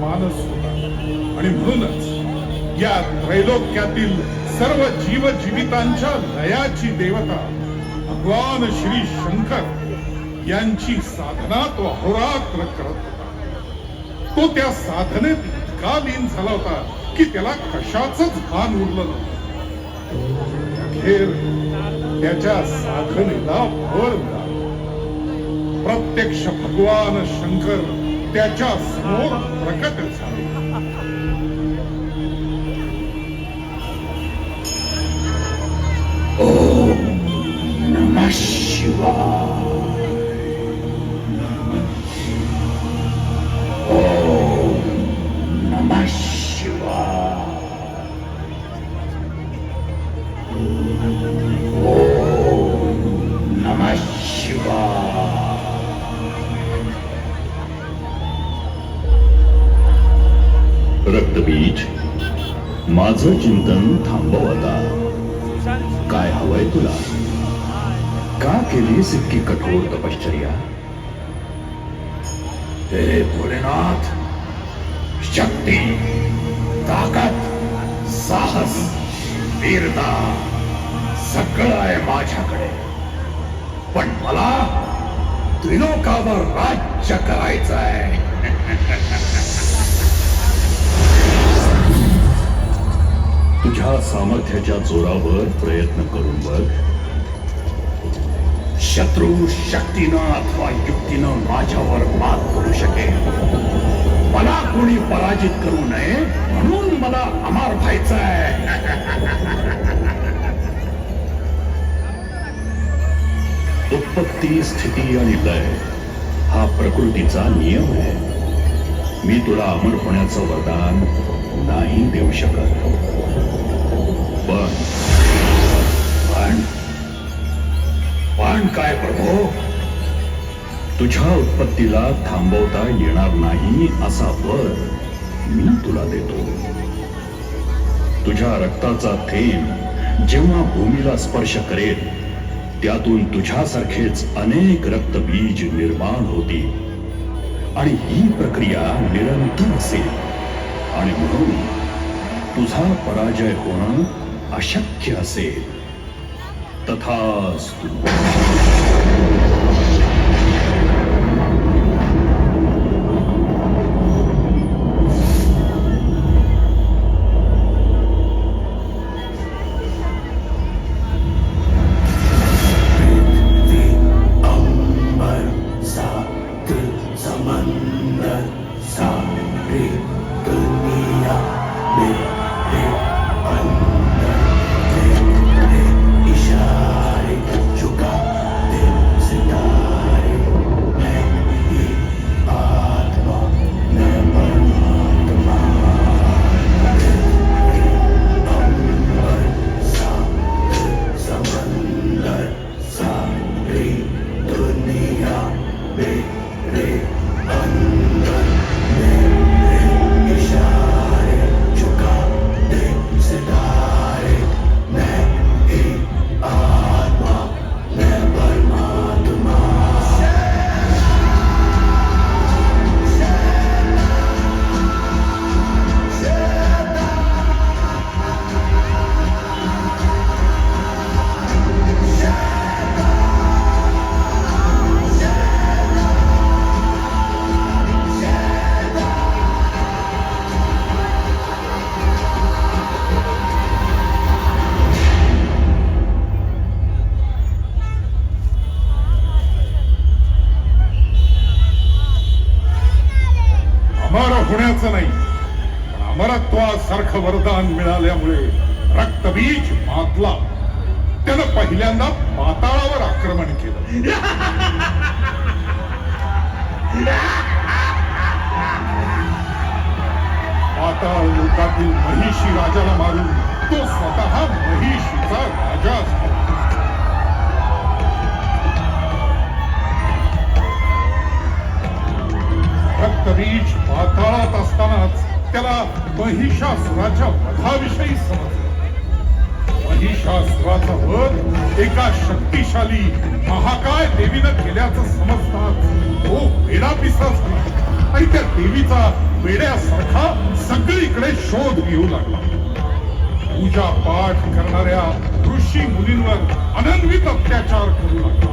मानस होता आणि म्हणूनच या त्रैलोक्यातील सर्व जीवजीवितांच्या लयाची देवता भगवान श्री शंकर यांची साधना तो अहोरात्र करत होता. तो त्या साधनेत इतका लीन झाला होता की त्याला कशाचंच भान उरलं नव्हतं. अखेर त्याच्या साधनेला फळ मिळालं. प्रत्यक्ष भगवान शंकर त्याच्या समोर प्रकट झाले. ओम नमः शिवाय. ओम नमः शिवाय. ओम नमः शिवाय. रक्तबीज, माझं चिंतन थांबव आता. काय हवंय तुला? का केलीस इतकी कठोर तपश्चर्या? हे भोलेनाथ, शक्ती, ताकद, साहस, वीरता सगळं आहे माझ्याकडे, पण मला त्रिलोकावर राज्य करायचं आहे. तुझ्या सामर्थ्याच्या जोरावर प्रयत्न करून बघ. शत्रू शक्तीनं अथवा युक्तीनं माझ्यावर मात करू शकेल. मला कोणी पराजित करू नये म्हणून मला अमर व्हायचंय. उत्पत्ती, स्थिती आणि लय हा प्रकृतीचा नियम आहे. मी तुला अमर होण्याचं वरदान नाही देऊ शकत. पण काय प्रभो? तुझ्या उत्पत्तीला थांबवता येणार नाही असा वर मी तुला देतो. तुझ्या रक्ताचा थेंब जेव्हा भूमीला स्पर्श करेल त्यातून तुझ्यासारखेच अनेक रक्तबीज निर्माण होतील आणि ही प्रक्रिया निरंतर असेल आणि म्हणून तुझा पराजय होणं अशक्य असेल. तथास्तु. होण्याचं नाही, पण अमरत्वासारखं वरदान मिळाल्यामुळे रक्तबीज मातला. त्यानं पहिल्यांदा पाताळावर आक्रमण केलं. पाताळ लोकातील महिषी राजाला मारून तो स्वतः महिषीचा राजा झाला. रक्तबीज पाताळात असतानाच त्याला महिषासुराच्या वधाविषयी समजलं. महिषासुराचा वध एका शक्तिशाली महाकाय देवीनं केल्याचं समजताच तो वेडापिसा झाला आणि त्या देवीचा वेड्यासारखा सगळीकडे शोध घेऊ लागला. पूजा पाठ करणाऱ्या ऋषी मुलींवर अनन्वित अत्याचार करू लागला.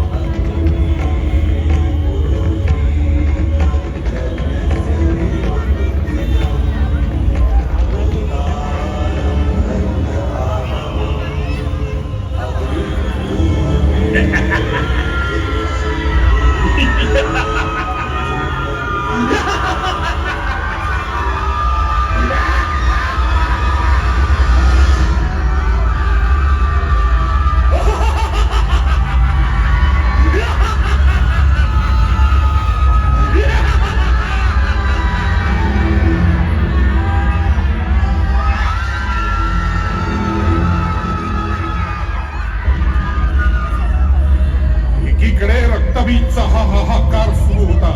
एकीकडे रक्तबीजचा हा हाहाकार सुरू होता.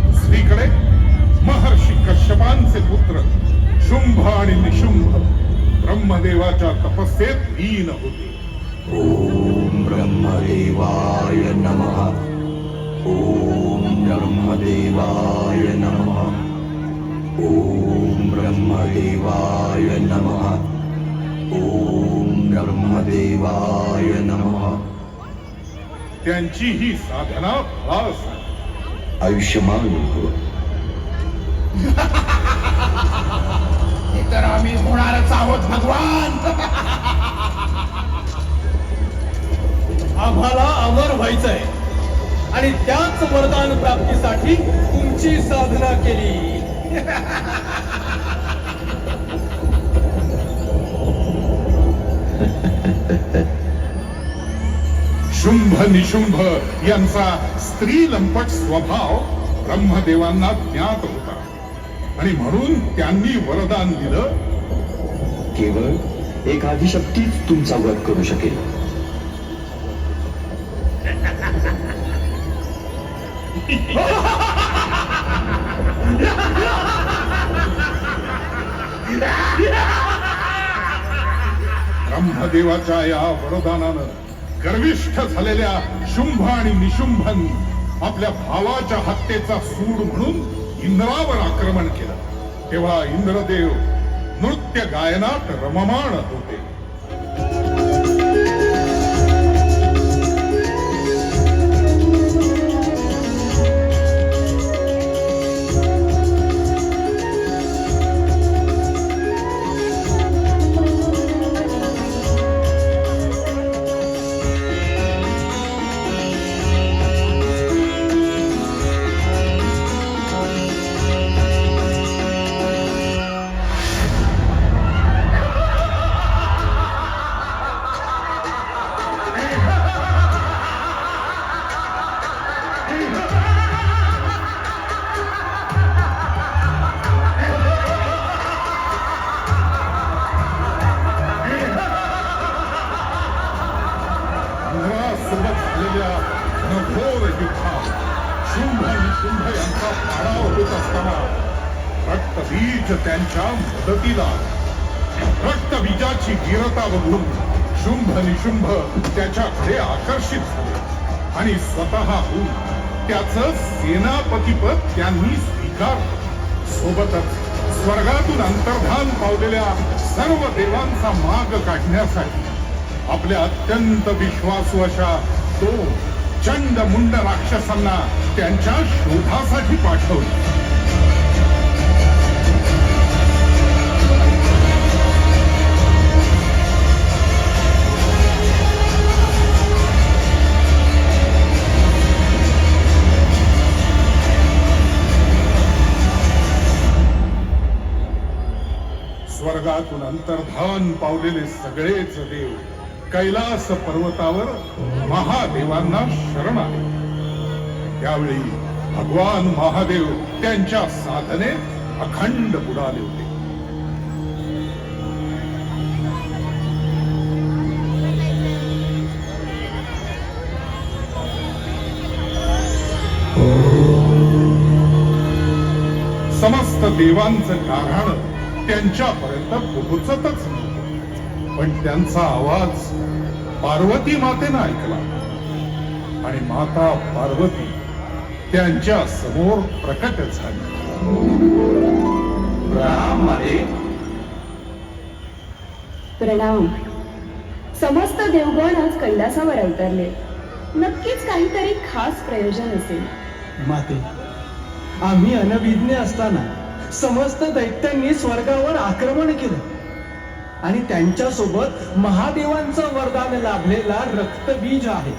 दुसरीकडे महर्षी कश्यपांचे पुत्र शुंभ आणि निशुंभ ब्रह्मदेवाच्या तपस्येत लीन होते. ओम ब्रह्मदेवाय नमः. ओम ब्रह्मदेवाय नमः. ओम ब्रह्मदेवाय नमः. ओम ब्रह्मदेवाय नमः. त्यांची ही साधना फळास आली. आयुष्यमान भव. तर आम्ही होणारच आहोत भगवान. आम्हाला अमर व्हायचंय आणि त्याच वरदान प्राप्तीसाठी तुमची साधना केली. शुंभ निशुंभ यांचा स्त्री लंपट स्वभाव ब्रह्मदेवांना ज्ञात होता आणि म्हणून त्यांनी वरदान दिलं. केवळ एक आदिशक्तीच तुमचा वध करू शकेल. ब्रह्मदेवाच्या या वरदानानं गर्विष्ठ झालेल्या शुंभ आणि निशुंभन आपल्या भावाच्या हत्येचा सूड म्हणून इंद्रावर आक्रमण केलं. तेव्हा इंद्रदेव नृत्य गायनात रममाण होते. सोबत झालेल्या घनघोर युद्धात शुंभ आणि शुंभ यांचा पाडाव होत असताना रक्तबीज त्यांच्या मदतीला आले. रक्तबीजाची वीरता बघून शुंभ निशुंभ त्याच्याकडे आकर्षित झाले आणि स्वतःहून त्याचं सेनापतिपद त्यांनी स्वीकारलं. सोबतच स्वर्गातून अंतर्धान पावलेल्या सर्व देवांचा माग काढण्यासाठी आपल्या अत्यंत विश्वासू अशा दोन चंड मुंड राक्षसांना त्यांच्या शोधासाठी पाठवले. स्वर्गातून अंतर्धान पावलेले सगळेच देव कैलास पर्वतावर महादेवांना शरण आले. त्यावेळी भगवान महादेव त्यांच्या साधनेत अखंड बुडाले होते. समस्त देवांचं गाऱ्हाण त्यांच्यापर्यंत पोहोचतच नव्हतं, पण त्यांचा आवाज पार्वती मातेनं ऐकला आणि माता पार्वती त्यांच्या समोर प्रकट झाली. प्रणाम माते. प्रणाम. समस्त देवगण आज कैलासावर अवतरले. नक्कीच काहीतरी खास प्रयोजन असेल. माते, आम्ही अनभिज्ञ असताना समस्त दैत्यांनी स्वर्गावर आक्रमण केलं आणि त्यांच्या सोबत महादेवांचं वरदान लाभलेला रक्तबीज आहे.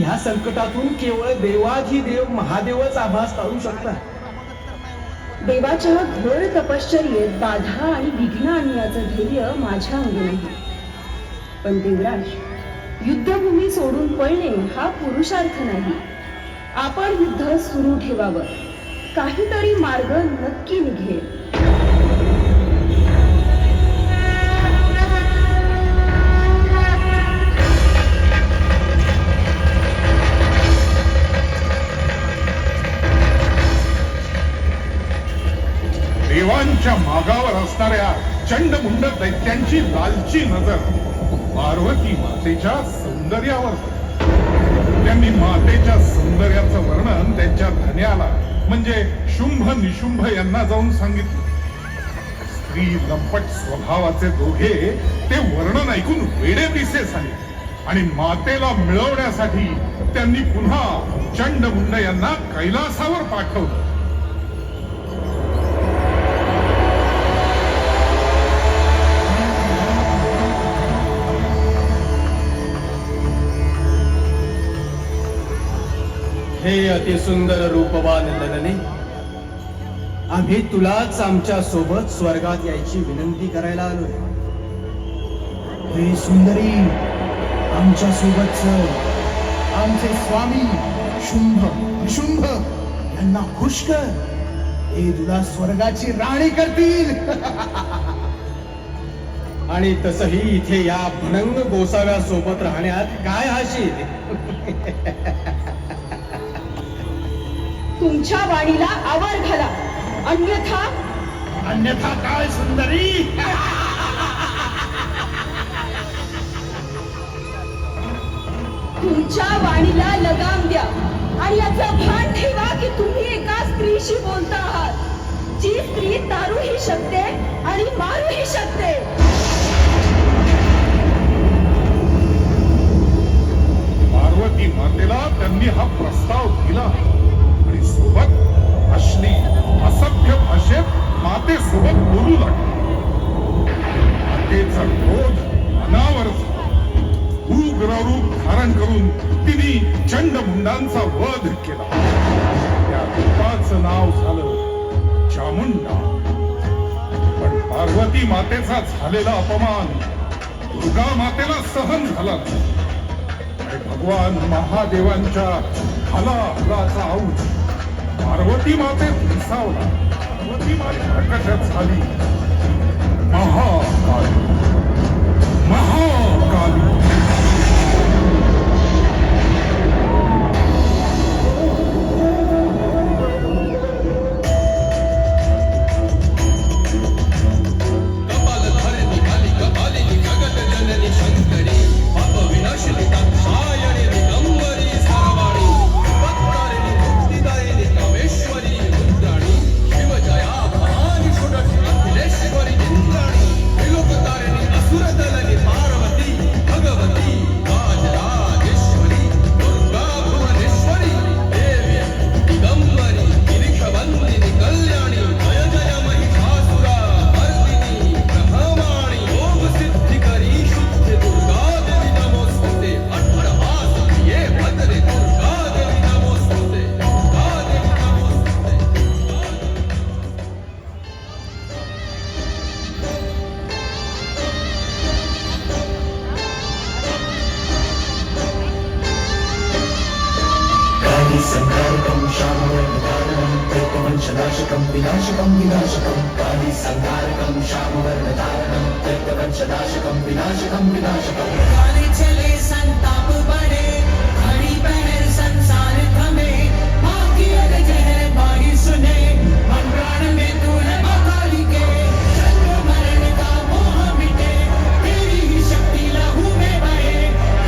या संकटातून केवळ देवाधिदेव महादेवच आभास काढू शकतात. देवाच्या घोर तपश्चर्येत बाधा आणि विघ्न आणण्याचं धैर्य माझ्या अंगी नाही. पण देवराज, युद्धभूमी सोडून पळणे हा पुरुषार्थ नाही. आपण युद्ध सुरू ठेवावं. काहीतरी मार्ग नक्की निघेल. देवांच्या मागावर असणाऱ्या चंडमुंड दैत्यांची लालची नजर पार्वती मातेच्या सौंदर्यावर पडली. त्यांनी मातेच्या सौंदर्याचं वर्णन त्यांच्या धन्याला म्हणजे शुंभ निशुंभ यांना जाऊन सांगितलं. स्त्री लंपट स्वभावाचे दोघे ते वर्णन ऐकून वेडे दिसे झाले आणि मातेला मिळवण्यासाठी त्यांनी पुन्हा चंडमुंड यांना कैलासावर पाठवलं. हे अतिसुंदर रूपवान ललने, आम्ही तुलाच आमच्या सोबत स्वर्गात यायची विनंती करायला आलोय. हे सुंदरी, आमच्या सोबतच आमचे स्वामी शुंभ शुंभ यांना खुश कर. हे तुला स्वर्गाची राणी करतील. आणि तसही इथे या भणंग गोसाव्या सोबत राहण्यात काय हाशील. तुमच्या वाणीला आवर घाला, अन्यथा अन्यथा काय सुंदरी. तुमच्या वाणीला लगाम द्या आणि याचं भान ठेवा की तुम्ही एका स्त्रीशी बोलता आहात, जी स्त्री तारूही शकते आणि मारूही शकते. पार्वती मातेला त्यांनी हा प्रस्ताव दिला आणि सोबत अश्ली असभ्य भाषेत मातेसोबत बोलू लागले. मातेचा क्रोध अनावर झाला. उग्र रूप धारण करून तिने चंडमुंडांचा वध केला. त्या रूपाचं नाव झालं चामुंडा. पण पार्वती मातेचा झालेला अपमान दुर्गा मातेला सहन झाला नाही. भगवान महादेवांच्या हलाहलाचा औज पार्वती मातेत विसावला. पार्वती माते प्रकट झाली. महाकाली, महाकाली. संहारकं श्यामवर्णधारणं दैत्यवंशनाशकं विनाशकं विनाशकं काली संहारकं श्यामवर्णधारणं दैत्यवंशनाशकं विनाशकं विनाशकं काले चले संताप बढ़े घड़ी पहर संसार थमे माँ की अरज है माही सुने मन प्राण में तू है महाकाली के जन्म मरण का मोह मिटे तेरी ही शक्ति लहू में बहे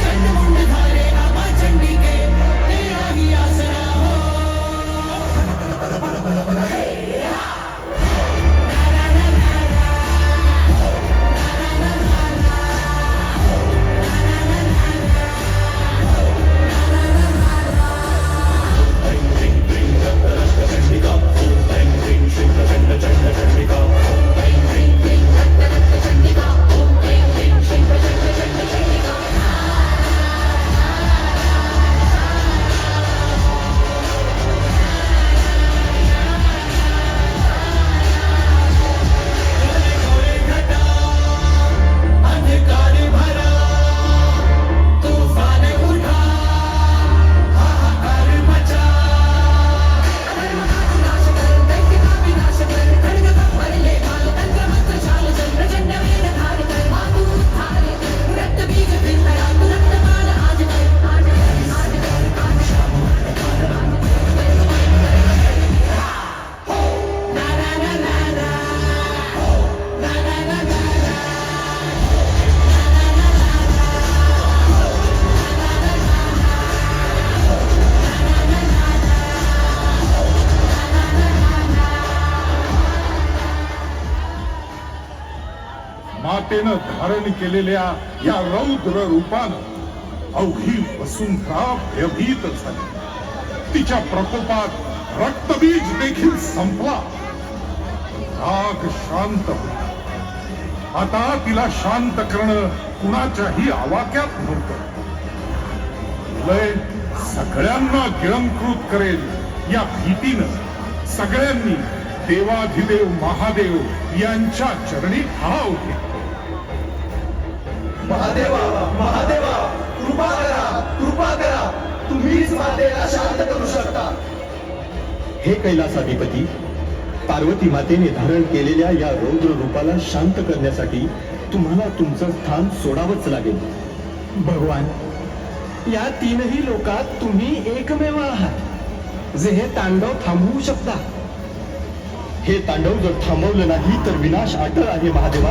चंडमुंड धारे आमा चंडी के तेरा ही आसरा हो मातेनं धारण केलेल्या या रौद्र रूपानं अवघी वसुंधरा भयभीत झाली. तिच्या प्रकोपात रक्तबीज देखील संपला. राग शांत होता. आता तिला शांत करणं कुणाच्याही आवाक्यात नव्हतं. लय सगळ्यांना गिळंकृत करेल या भीतीनं सगळ्यांनी देवाधिदेव महादेव यांच्या चरणी ठाव घेतलं. महादेवा महादेवा कृपा करा, कृपा करा. तुम्हीच मातेला शांत करू शकता. हे कैलासाधिपती, पार्वती मातेने धारण केलेल्या या रौद्र रूपाला शांत करण्यासाठी तुम्हाला तुमचं स्थान सोडावंच लागेल. भगवान, या तीनही लोकात तुम्ही एकमेव आहात जे हे तांडव थांबवू शकता. हे तांडव जर थांबवलं नाही तर विनाश अटळ आहे महादेवा.